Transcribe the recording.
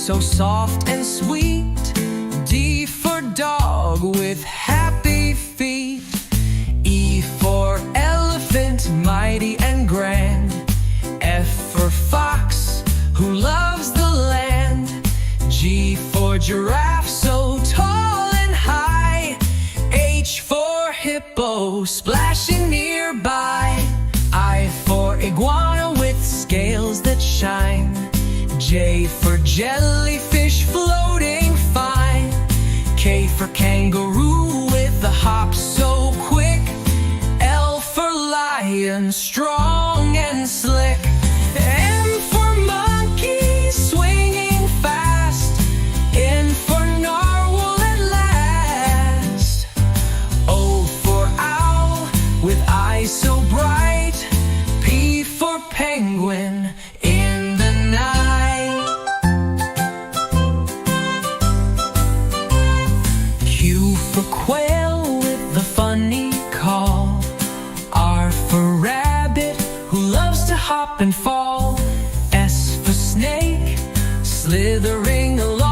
so soft and sweet. D for dog with happy feet. E for elephant, mighty and grand. F for fox, who loves the land. G for giraffe, so tall and high. H for hippo, splashing nearby. I for iguana with scales that shine. J for jellyfish, floating fine. K for kangaroo with a hop so quick. L for lion, strong and slick. M for monkey, swinging fast. N for narwhal at last. O for owl, with eyes so bright. P for penguin, in the night. Q for quail with the funny call. R for rabbit, who loves to hop and fall. S for snake, slithering along.